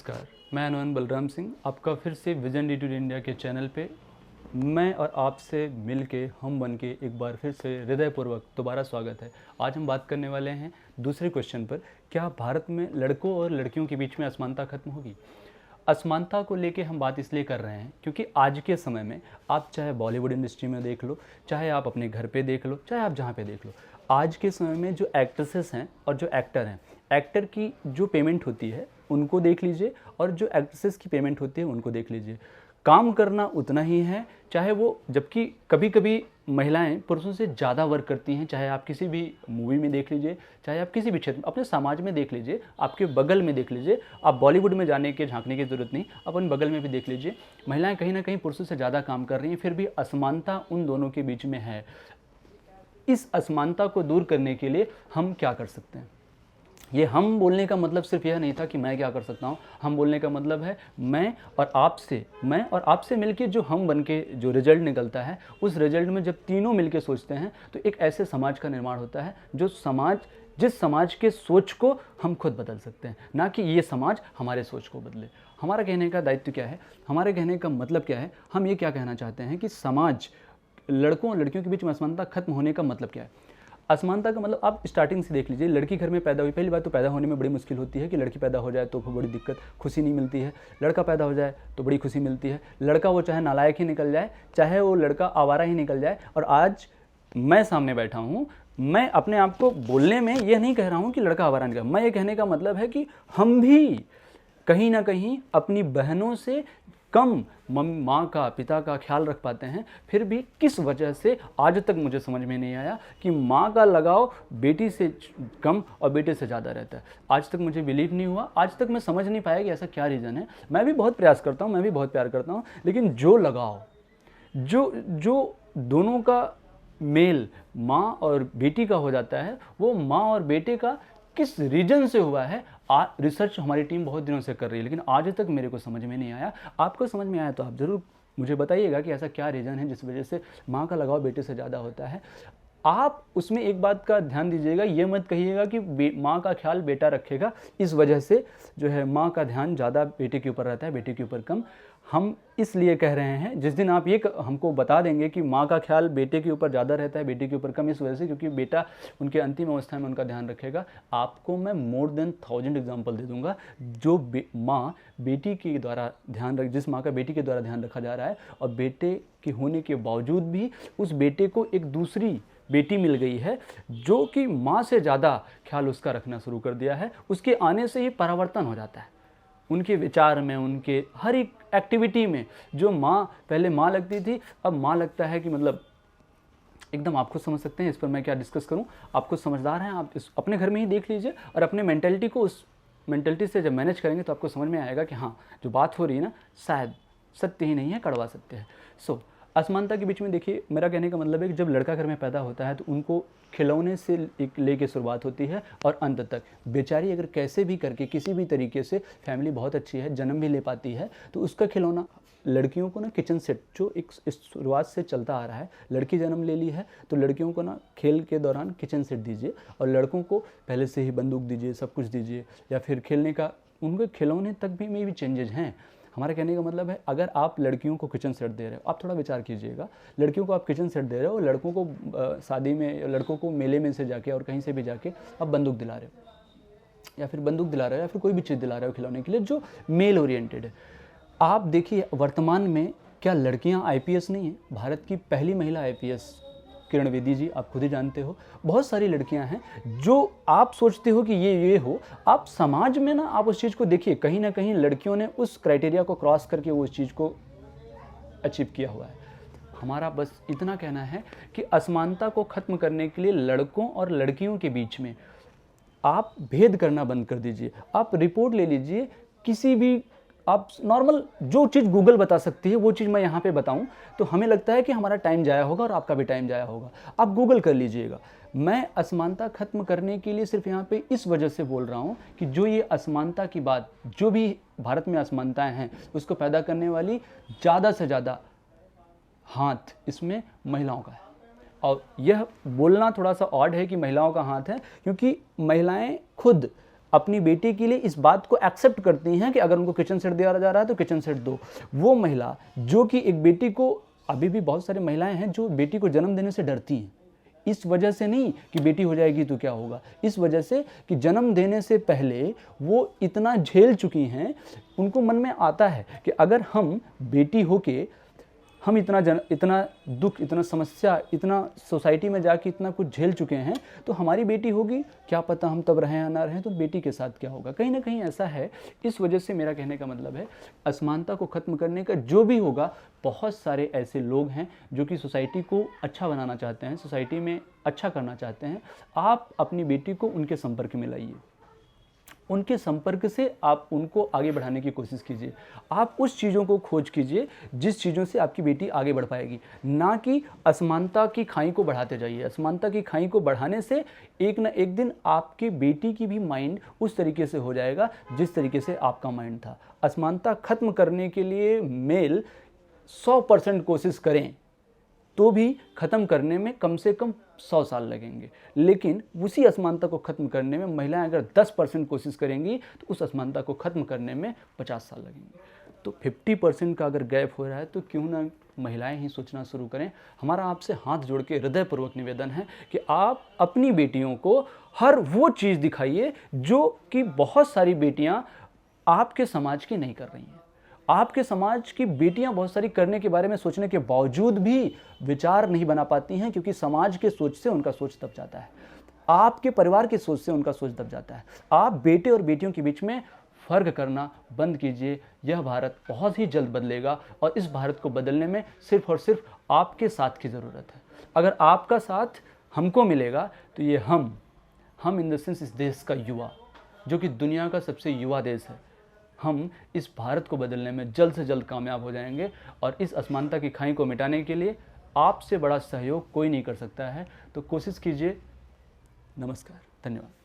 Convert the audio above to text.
नमस्कार, मैं अनवन बलराम सिंह आपका फिर से विजन डी2डी इंडिया के चैनल पे मैं और आपसे मिल के हम बन के एक बार फिर से हृदयपूर्वक दोबारा स्वागत है। आज हम बात करने वाले हैं दूसरे क्वेश्चन पर, क्या भारत में लड़कों और लड़कियों के बीच में असमानता खत्म होगी। असमानता को लेके हम बात इसलिए कर रहे हैं क्योंकि आज के समय में आप चाहे बॉलीवुड इंडस्ट्री में देख लो, चाहे आप अपने घर पे देख लो, चाहे आप जहाँ पे देख लो, आज के समय में जो एक्ट्रेसेस हैं और जो एक्टर हैं, एक्टर की जो पेमेंट होती है उनको देख लीजिए और जो एक्ट्रेसेस की पेमेंट होती है उनको देख लीजिए। काम करना उतना ही है, चाहे वो, जबकि कभी कभी महिलाएं पुरुषों से ज़्यादा वर्क करती हैं। चाहे आप किसी भी मूवी में देख लीजिए, चाहे आप किसी भी क्षेत्र में, अपने समाज में देख लीजिए, आपके बगल में देख लीजिए। आप बॉलीवुड में जाने के झांकने की ज़रूरत नहीं, अपन बगल में भी देख लीजिए। महिलाएं कहीं ना कहीं पुरुषों से ज़्यादा काम कर रही हैं, फिर भी असमानता उन दोनों के बीच में है। इस असमानता को दूर करने के लिए हम क्या कर सकते हैं। ये हम बोलने का मतलब सिर्फ यह नहीं था कि मैं क्या कर सकता हूँ। हम बोलने का मतलब है मैं और आपसे मिलके जो हम बन के जो रिजल्ट निकलता है, उस रिजल्ट में जब तीनों मिलके सोचते हैं तो एक ऐसे समाज का निर्माण होता है जिस समाज के सोच को हम खुद बदल सकते हैं, ना कि ये समाज हमारे सोच को बदले। हमारा कहने का दायित्व क्या है, हमारे कहने का मतलब क्या है, हम ये क्या कहना चाहते हैं कि समाज, लड़कों और लड़कियों के बीच में असमानता खत्म होने का मतलब क्या है। असमानता का मतलब आप स्टार्टिंग से देख लीजिए। लड़की घर में पैदा हुई, पहली बात तो पैदा होने में बड़ी मुश्किल होती है कि लड़की पैदा हो जाए तो बड़ी दिक्कत, खुशी नहीं मिलती है। लड़का पैदा हो जाए तो बड़ी खुशी मिलती है। लड़का वो चाहे नालायक ही निकल जाए, चाहे वो लड़का आवारा ही निकल जाए। और आज मैं सामने बैठा हूँ, मैं अपने आप को बोलने में यह नहीं कह रहा हूँ कि लड़का आवारा निकल, मैं ये कहने का मतलब है कि हम भी कहीं ना कहीं अपनी बहनों से कम माँ का, पिता का ख्याल रख पाते हैं। फिर भी किस वजह से आज तक मुझे समझ में नहीं आया कि माँ का लगाव बेटी से कम और बेटे से ज़्यादा रहता है। आज तक मुझे बिलीव नहीं हुआ, आज तक मैं समझ नहीं पाया कि ऐसा क्या रीज़न है। मैं भी बहुत प्रयास करता हूँ, मैं भी बहुत प्यार करता हूँ, लेकिन जो लगाव जो दोनों का मेल माँ और बेटी का हो जाता है, वो माँ और बेटे का किस रीजन से हुआ है। रिसर्च हमारी टीम बहुत दिनों से कर रही है, लेकिन आज तक मेरे को समझ में नहीं आया। आपको समझ में आया तो आप ज़रूर मुझे बताइएगा कि ऐसा क्या रीज़न है जिस वजह से माँ का लगाव बेटे से ज़्यादा होता है। आप उसमें एक बात का ध्यान दीजिएगा, ये मत कहिएगा कि माँ का ख्याल बेटा रखेगा, इस वजह से जो है माँ का ध्यान ज़्यादा बेटे के ऊपर रहता है, बेटे के ऊपर कम। हम इसलिए कह रहे हैं, जिस दिन आप ये हमको बता देंगे कि माँ का ख्याल बेटे के ऊपर ज़्यादा रहता है, बेटे के ऊपर कम, इस वजह से क्योंकि बेटा उनके अंतिम अवस्था में उनका ध्यान रखेगा। आपको मैं मोर देन 1000 एग्जाम्पल दे दूंगा जो माँ बेटी के द्वारा जिस माँ का बेटी के द्वारा ध्यान रखा जा रहा है, और बेटे के होने के बावजूद भी उस बेटे को एक दूसरी बेटी मिल गई है जो कि माँ से ज़्यादा ख्याल उसका रखना शुरू कर दिया है। उसके आने से ही परिवर्तन हो जाता है उनके विचार में, उनके हर एक एक्टिविटी में। जो माँ पहले माँ लगती थी, अब माँ लगता है कि मतलब एकदम, आप खुद समझ सकते हैं। इस पर मैं क्या डिस्कस करूं, आप खुद समझदार हैं, आप अपने घर में ही देख लीजिए और अपने मेंटेलिटी को, उस मेंटेलिटी से जब मैनेज करेंगे तो आपको समझ में आएगा कि हाँ, जो बात हो रही है ना, शायद सत्य ही नहीं है, कड़वा सत्य है। असमानता के बीच में देखिए, मेरा कहने का मतलब है कि जब लड़का घर में पैदा होता है तो उनको खिलौने से लेके शुरुआत होती है और अंत तक। बेचारी अगर कैसे भी करके किसी भी तरीके से, फैमिली बहुत अच्छी है, जन्म भी ले पाती है, तो उसका खिलौना, लड़कियों को ना किचन सेट, जो एक इस शुरुआत से चलता आ रहा है, लड़की जन्म ले ली है तो लड़कियों को ना खेल के दौरान किचन सेट दीजिए, और लड़कों को पहले से ही बंदूक दीजिए, सब कुछ दीजिए, या फिर खेलने का, उनके खिलौने तक भी में भी चेंजेज हैं। हमारा कहने का मतलब है, अगर आप लड़कियों को किचन सेट दे रहे हो, आप थोड़ा विचार कीजिएगा, लड़कियों को आप किचन सेट दे रहे हो, लड़कों को शादी में, लड़कों को मेले में से जाके और कहीं से भी जाके आप बंदूक दिला रहे हो, या फिर बंदूक दिला रहे हो, या फिर कोई भी चीज़ दिला रहे हो खिलौने के लिए जो मेल ओरिएंटेड है। आप देखिए वर्तमान में क्या लड़कियां आईपीएस नहीं हैं। भारत की पहली महिला आईपीएस किरण बेदी जी, आप खुद ही जानते हो। बहुत सारी लड़कियां हैं जो आप सोचते हो कि ये हो, आप समाज में ना, आप उस चीज़ को देखिए, कहीं ना कहीं लड़कियों ने उस क्राइटेरिया को क्रॉस करके वो उस चीज़ को अचीव किया हुआ है। हमारा बस इतना कहना है कि असमानता को ख़त्म करने के लिए लड़कों और लड़कियों के बीच में आप भेद करना बंद कर दीजिए। आप रिपोर्ट ले लीजिए, किसी भी, आप नॉर्मल जो चीज़ गूगल बता सकती है वो चीज़ मैं यहाँ पे बताऊँ तो हमें लगता है कि हमारा टाइम जाया होगा और आपका भी टाइम जाया होगा। आप गूगल कर लीजिएगा। मैं असमानता खत्म करने के लिए सिर्फ यहाँ पे इस वजह से बोल रहा हूँ कि जो ये असमानता की बात, जो भी भारत में असमानताएं हैं, उसको पैदा करने वाली ज़्यादा से ज़्यादा हाथ इसमें महिलाओं का है। और यह बोलना थोड़ा सा ऑड है कि महिलाओं का हाथ है, क्योंकि महिलाएं खुद अपनी बेटी के लिए इस बात को एक्सेप्ट करती हैं कि अगर उनको किचन सेट दिया जा रहा है तो किचन सेट दो। वो महिला जो कि एक बेटी को, अभी भी बहुत सारी महिलाएं हैं जो बेटी को जन्म देने से डरती हैं, इस वजह से नहीं कि बेटी हो जाएगी तो क्या होगा, इस वजह से कि जन्म देने से पहले वो इतना झेल चुकी हैं, उनको मन में आता है कि अगर हम बेटी होके हम इतना दुख, इतना समस्या, इतना सोसाइटी में जाके इतना कुछ झेल चुके हैं, तो हमारी बेटी होगी, क्या पता हम तब रहें या ना रहें, तो बेटी के साथ क्या होगा। कहीं ना कहीं ऐसा है। इस वजह से मेरा कहने का मतलब है, असमानता को ख़त्म करने का जो भी होगा, बहुत सारे ऐसे लोग हैं जो कि सोसाइटी को अच्छा बनाना चाहते हैं, सोसाइटी में अच्छा करना चाहते हैं। आप अपनी बेटी को उनके संपर्क में लाइए, उनके संपर्क से आप उनको आगे बढ़ाने की कोशिश कीजिए। आप उस चीज़ों को खोज कीजिए जिस चीज़ों से आपकी बेटी आगे बढ़ पाएगी, ना कि असमानता की खाई को बढ़ाते जाइए। असमानता की खाई को बढ़ाने से एक ना एक दिन आपकी बेटी की भी माइंड उस तरीके से हो जाएगा जिस तरीके से आपका माइंड था। असमानता खत्म करने के लिए मेल 100% कोशिश करें तो भी ख़त्म करने में कम से कम 100 साल लगेंगे, लेकिन उसी असमानता को ख़त्म करने में महिलाएं अगर 10% कोशिश करेंगी तो उस असमानता को ख़त्म करने में 50 साल लगेंगे। तो 50% का अगर गैप हो रहा है तो क्यों ना महिलाएं ही सोचना शुरू करें। हमारा आपसे हाथ जोड़ के हृदयपूर्वक निवेदन है कि आप अपनी बेटियों को हर वो चीज़ दिखाइए जो कि बहुत सारी बेटियाँ आपके समाज की नहीं कर रही हैं। आपके समाज की बेटियां बहुत सारी करने के बारे में सोचने के बावजूद भी विचार नहीं बना पाती हैं, क्योंकि समाज के सोच से उनका सोच दब जाता है, आपके परिवार की सोच से उनका सोच दब जाता है। आप बेटे और बेटियों के बीच में फ़र्क करना बंद कीजिए। यह भारत बहुत ही जल्द बदलेगा और इस भारत को बदलने में सिर्फ और सिर्फ आपके साथ की ज़रूरत है। अगर आपका साथ हमको मिलेगा तो ये हम इन द सेंस इस देश का युवा, जो कि दुनिया का सबसे युवा देश है, हम इस भारत को बदलने में जल्द से जल्द कामयाब हो जाएंगे। और इस असमानता की खाई को मिटाने के लिए आपसे बड़ा सहयोग कोई नहीं कर सकता है। तो कोशिश कीजिए। नमस्कार, धन्यवाद।